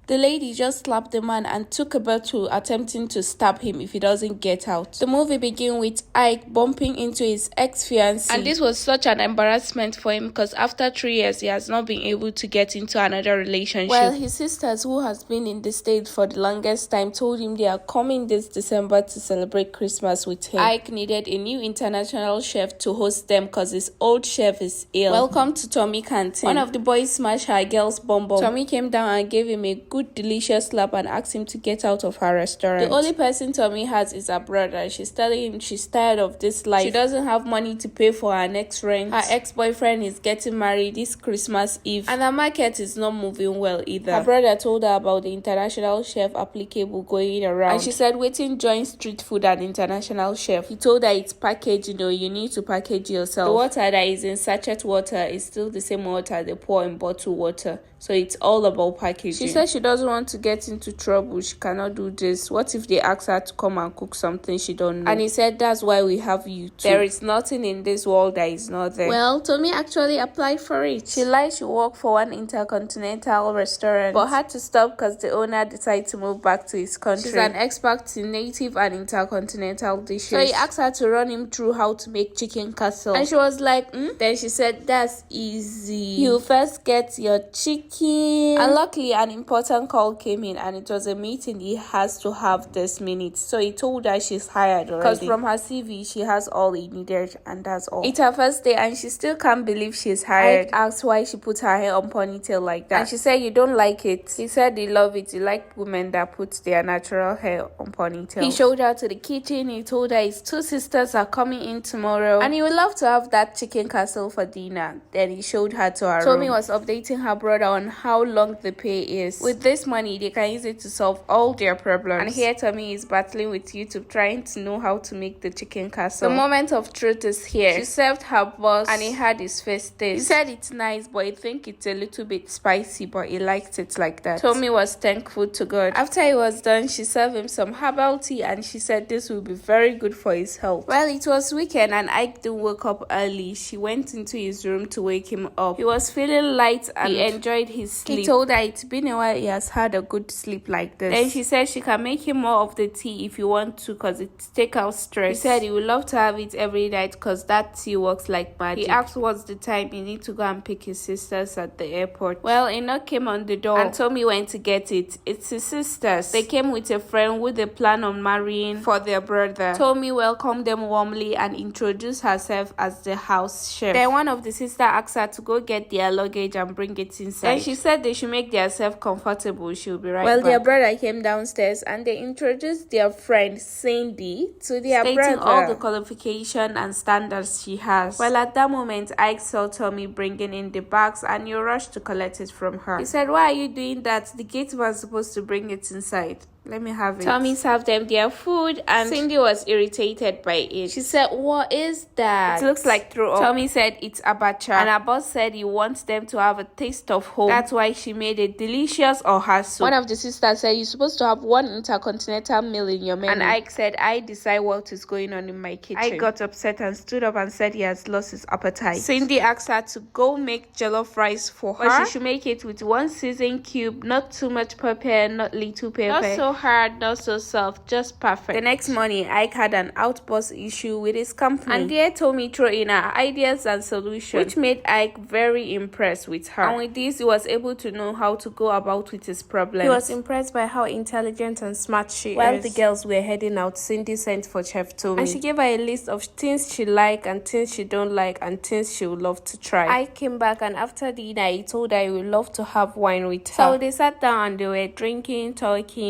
The lady just slapped the man and took a bottle, attempting to stab him if he doesn't get out. The movie begins with Ike bumping into his ex-fiancée, and this was such an embarrassment for him because after 3 years he has not been able to get into another relationship. Well, his sisters, who has been in the States for the longest time, told him they are coming this December to celebrate Christmas with him. Ike needed a new international chef to host them because his old chef is ill. Welcome to Tommy Canteen. One of the boys smashed her girl's Bambam. Tommy came down and gave him a good delicious slap and asked him to get out of her restaurant. The only person Tommy has is her brother. She's telling him she's tired of this life. She doesn't have money to pay for her next rent. Her ex-boyfriend is getting married this Christmas Eve, and the market is not moving well either. Her brother told her about the international chef applicable going around, and she said waiting join street food and international chef. He told her it's packaged, you need to package yourself. The water that is in sachet water is still the same water they pour in bottled water. So it's all about packaging. She said she doesn't want to get into trouble. She cannot do this. What if they ask her to come and cook something she don't know? And he said that's why we have you too. There is nothing in this world that is not there. Well, Tommy actually applied for it. She lied she worked for one intercontinental restaurant, but had to stop because the owner decided to move back to his country. She's an expert in native and intercontinental dishes. So he asked her to run him through how to make chicken castle. And she was like, Then she said, that's easy. You first get your chicken. And luckily an important call came in, and it was a meeting he has to have this minute. So he told her she's hired already, because from her CV she has all he needed, and that's all. It's her first day and she still can't believe she's hired. I asked why she put her hair on ponytail like that, and she said you don't like it. He said he love it. He like women that put their natural hair on ponytail. He showed her to the kitchen. He told her his 2 sisters are coming in tomorrow and he would love to have that chicken castle for dinner. Then he showed her to her room. Tommy was updating her brother on how long the pay is. With this money, they can use it to solve all their problems. And here Tommy is battling with YouTube, trying to know how to make the chicken castle. The moment of truth is here. She served her boss and he had his first taste. He said it's nice, but he think it's a little bit spicy, but he liked it like that. Tommy was thankful to God. After he was done, she served him some herbal tea and she said this will be very good for his health. Well, it was weekend and Ike didn't wake up early. She went into his room to wake him up. He was feeling light and he enjoyed his sleep. He told her it's been a while he has had a good sleep like this. Then she said she can make him more of the tea if you want to, because it takes out stress. He said he would love to have it every night because that tea works like magic. He asked what's the time. He need to go and pick his sisters at the airport. Well, a knock came on the door and Tommy went to get it. It's his sisters. They came with a friend with a plan on marrying for their brother. Tommy welcomed them warmly and introduced herself as the house chef. Then one of the sisters asked her to go get their luggage and bring it inside. Then she said they should make themselves comfortable. She'll be right back. Well, their brother came downstairs and they introduced their friend Cindy to their brother, stating all the qualification and standards she has. Well, at that moment, Ike saw Tommy bringing in the bags and he rushed to collect it from her. He said, why are you doing that? The gate was supposed to bring it inside. Let me have it. Tommy served them their food and Cindy was irritated by it. She said, what is that? It looks like throw up. Tommy said it's abacha. And her boss said he wants them to have a taste of home. That's why she made a delicious oha soup. One of the sisters said, you're supposed to have one intercontinental meal in your menu. And Ike said, I decide what is going on in my kitchen. Ike got upset and stood up and said he has lost his appetite. Cindy asked her to go make jollof rice for her. But she should make it with 1 seasoned cube, not too much pepper, not little pepper. Not so hard, not so soft, just perfect. The next morning, Ike had an outburst issue with his company, and there Tommy threw in her ideas and solutions, which made Ike very impressed with her. And with this, he was able to know how to go about with his problems. He was impressed by how intelligent and smart she is. While the girls were heading out, Cindy sent for Chef Tommy, and she gave her a list of things she like and things she don't like and things she would love to try. Ike came back, and after dinner, he told her he would love to have wine with her. So they sat down and they were drinking, talking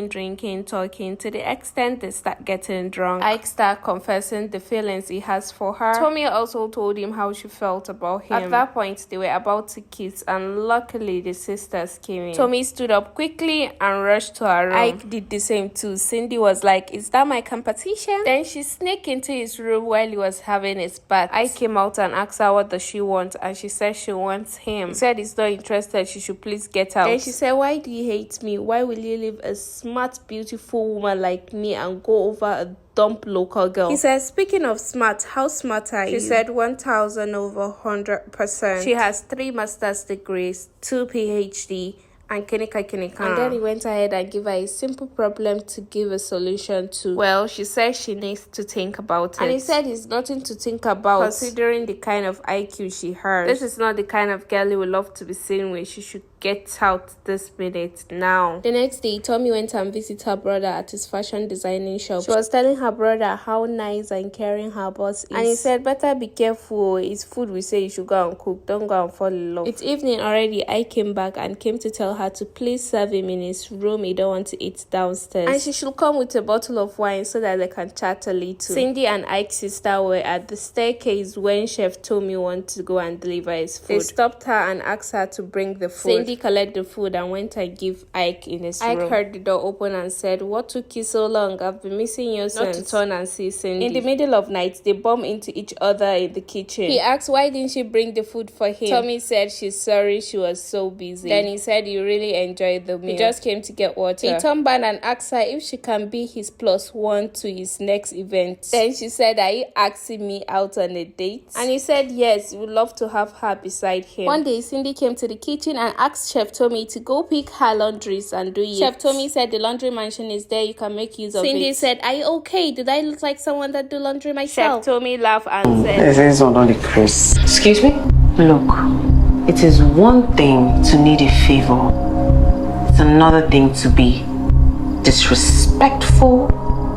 to the extent they start getting drunk. Ike started confessing the feelings he has for her. Tommy also told him how she felt about him. At that point, they were about to kiss, and luckily the sisters came in. Tommy stood up quickly and rushed to her room. Ike did the same too. Cindy was like, is that my competition? Then she sneaked into his room while he was having his bath. Ike came out and asked her what does she want, and she said she wants him. He said he's not interested, she should please get out. Then she said, why do you hate me? Why will you leave a smart, beautiful woman like me and go over a dumb local girl? He said, speaking of smart, how smart are you? She said 1,000 over 100%. She has 3 master's degrees, 2 PhD, and kinika. And then he went ahead and gave her a simple problem to give a solution to. Well, she said she needs to think about it. And he said it's nothing to think about considering the kind of IQ she has. This is not the kind of girl he would love to be seen with. She should get out this minute now. The next day, Tommy went and visited her brother at his fashion designing shop. She was telling her brother how nice and caring her boss is. And he said, better be careful. It's food we say you should go and cook. Don't go and fall in love. It's evening already. I came back and came to tell her to please serve him in his room. He don't want to eat downstairs. And she should come with a bottle of wine so that they can chat a little. Cindy and Ike's sister were at the staircase when Chef Tommy wanted to go and deliver his food. They stopped her and asked her to bring the food. Cindy collected the food and went and give Ike in his room. Ike heard the door open and said, what took you so long? I've been missing you since. Not to turn and see Cindy. In the middle of night, they bump into each other in the kitchen. He asked why didn't she bring the food for him. Tommy said she's sorry she was so busy. Then he said you really enjoyed the meal. He just came to get water. He turned back and asked her if she can be his +1 to his next event. Then she said, are you asking me out on a date? And he said yes, he would love to have her beside him. One day, Cindy came to the kitchen and asked Chef Tommy to go pick her laundries and do it. Chef Tommy said the laundry machine is there, you can make use of it. Cindy said, are you okay? Did I look like someone that do laundry myself? Chef Tommy laughed and said, this is not the Chris. Excuse me? Look, it is one thing to need a favor. It's another thing to be disrespectful,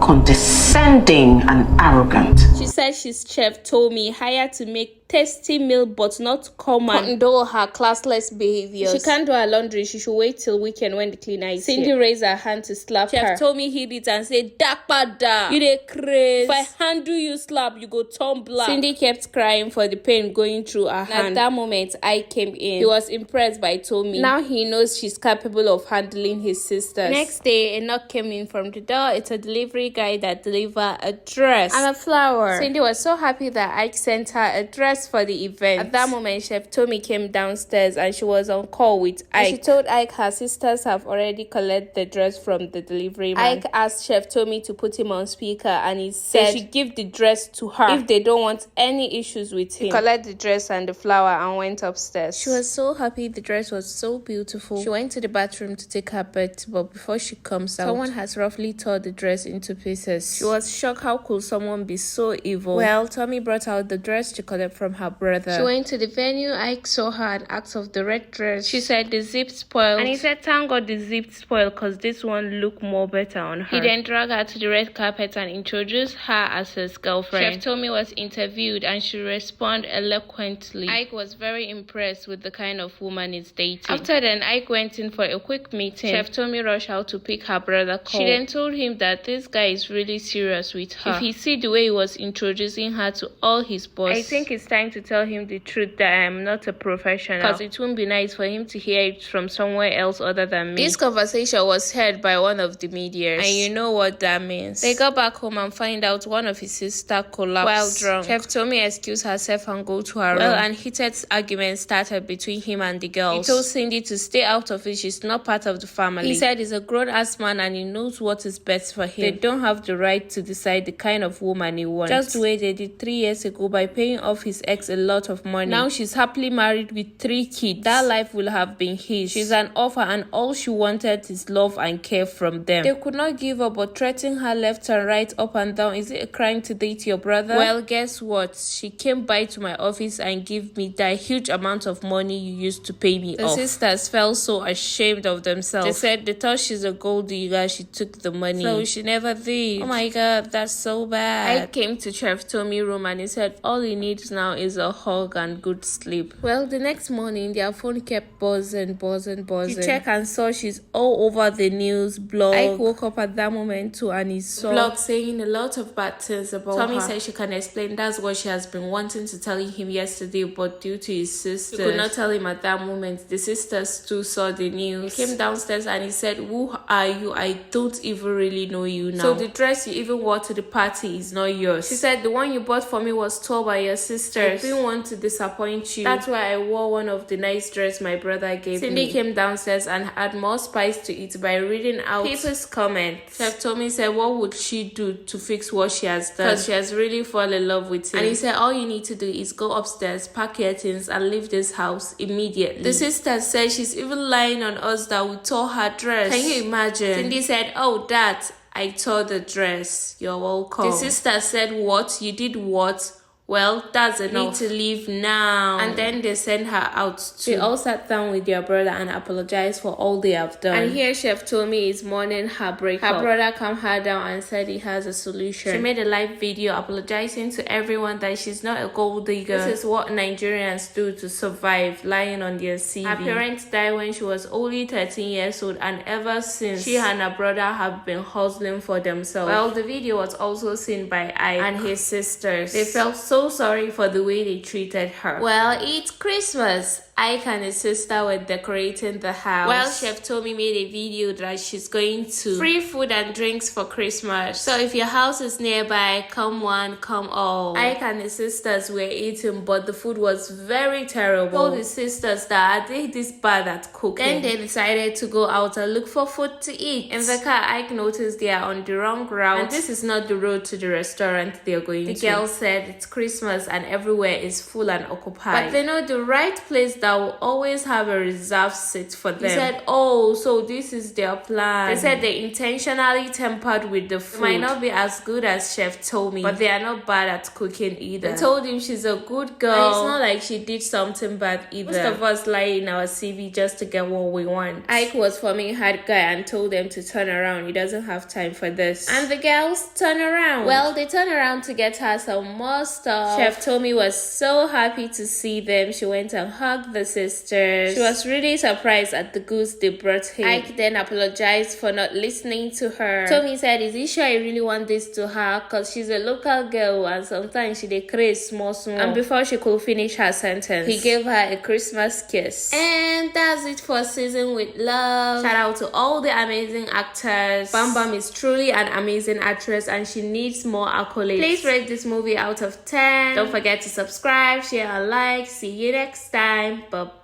condescending, and arrogant. She said she's Chef Tommy, hired to make tasty meal but not common. Condole her classless behaviors. She can't do her laundry. She should wait till weekend when the cleaner is here. Cindy raised her hand to slap her. Chef Tommy hid it and said, Dakpada, you dey craze. If I handle you slap, you go turn black. Cindy kept crying for the pain going through her hand. At that moment, I came in. He was impressed by Tommy. Now he knows she's capable of handling his sisters. Next day, a knock came in from the door. It's a delivery guy that delivered a dress and a flower. Cindy was so happy that Ike sent her a dress for the event. At that moment, Chef Tommy came downstairs and she was on call with Ike. And she told Ike her sisters have already collected the dress from the delivery man. Ike asked Chef Tommy to put him on speaker and he said they should give the dress to her if they don't want any issues with him. He collected the dress and the flower and went upstairs. She was so happy. The dress was so beautiful. She went to the bathroom to take her bath, but before she comes out, someone has roughly tore the dress into pieces. She was shocked. How could someone be so evil? Well, Tommy brought out the dress she collected from her brother. She went to the venue. Ike saw her and asked of the red dress. She said the zip spoiled. And he said, thank God the zip spoiled because this one looked more better on her. He then dragged her to the red carpet and introduced her as his girlfriend. Chef Tommy was interviewed and she responded eloquently. Ike was very impressed with the kind of woman he's dating. After then, Ike went in for a quick meeting. Chef Tommy rushed out to pick her brother Cole. She then told him that this guy is really serious with her. If he see the way he was introducing her to all his boys, I think it's time to tell him the truth that I am not a professional, because it won't be nice for him to hear it from somewhere else other than me. This conversation was heard by one of the medias, and you know what that means. They got back home and find out one of his sisters collapsed while drunk. Chef Tommy excused herself and go to her room. Well, and heated arguments started between him and the girls. He told Cindy to stay out of it. She's not part of the family. He said he's a grown-ass man and he knows what is best for him. They don't have the right to decide the kind of woman he wants. Just the way they did 3 years ago by paying off his ex a lot of money. Now she's happily married with 3 kids. That life will have been his. She's an orphan and all she wanted is love and care from them. They could not give up but threatening her left and right, up and down. Is it a crime to date your brother? Well, guess what? She came by to my office and gave me that huge amount of money you used to pay me off. The sisters felt so ashamed of themselves. They said they thought she's a gold digger. She took the money. So she never did. Oh my god, that's so bad. I came to Chef Tommy's room and he said all he needs now is a hug and good sleep. Well, the next morning, their phone kept buzzing. He checked and saw she's all over the news blog. Ike woke up at that moment too and he saw blog saying a lot of bad things about her. Tommy said she can explain. That's what she has been wanting to tell him yesterday, but due to his sisters, she could not tell him at that moment. The sisters too saw the news. He came downstairs and he said, who are you? I don't even really know you now. So the dress you even wore to the party is not yours. She said, the one you bought for me was torn by your sister. sisters. I didn't want to disappoint you. That's why I wore one of the nice dress my brother gave me. Cindy came downstairs and had more spice to eat by reading out people's comments. Chef Tommy said, what would she do to fix what she has done? Because she has really fallen in love with him. And he said, all you need to do is go upstairs, pack your things, and leave this house immediately. The sister said she's even lying on us that we tore her dress. Can you imagine? Cindy said, oh, Dad, I tore the dress. You're welcome. The sister said, what? You did what? Well, that's enough. Need to leave now. And then they sent her out too. They all sat down with their brother and apologized for all they have done. And here Chef Tommy is mourning her breakup. Her brother calmed her down and said he has a solution. She made a live video apologizing to everyone that she's not a gold digger. This is what Nigerians do to survive, lying on their CV. Her parents died when she was only 13 years old, and ever since, she and her brother have been hustling for themselves. Well, the video was also seen by Ike and his sisters. They felt so sorry for the way they treated her. Well, it's Christmas. Ike and his sister were decorating the house. Well, Chef Tommy made a video that she's going to free food and drinks for Christmas. So if your house is nearby, come one, come all. Ike and his sisters were eating, but the food was very terrible. Told his sisters that are they this bad at cooking? Then they decided to go out and look for food to eat. In the car, Ike noticed they are on the wrong route, and this is not the road to the restaurant they're going to. The girl said it's Christmas and everywhere is full and occupied. But they know the right place that will always have a reserved seat for them. He said, oh, so this is their plan. They said they intentionally tampered with the food. It might not be as good as Chef Tommy, but they are not bad at cooking either. They told him she's a good girl. And it's not like she did something bad either. Most of us lie in our CV just to get what we want. Ike was forming hard guy and told them to turn around. He doesn't have time for this. And the girls turn around. Well, they turn around to get her some more stuff. Chef Tommy was so happy to see them. She went and hugged the sisters. She was really surprised at the goods they brought him. Ike then apologized for not listening to her. Tommy said, is he sure I really want this to her? Because she's a local girl and sometimes she dey craze small. And before she could finish her sentence, he gave her a Christmas kiss. And that's it for Season with Love. Shout out to all the amazing actors. Bambam is truly an amazing actress and she needs more accolades. Please rate this movie out of 10. Don't forget to subscribe, share and like. See you next time. Bye-bye.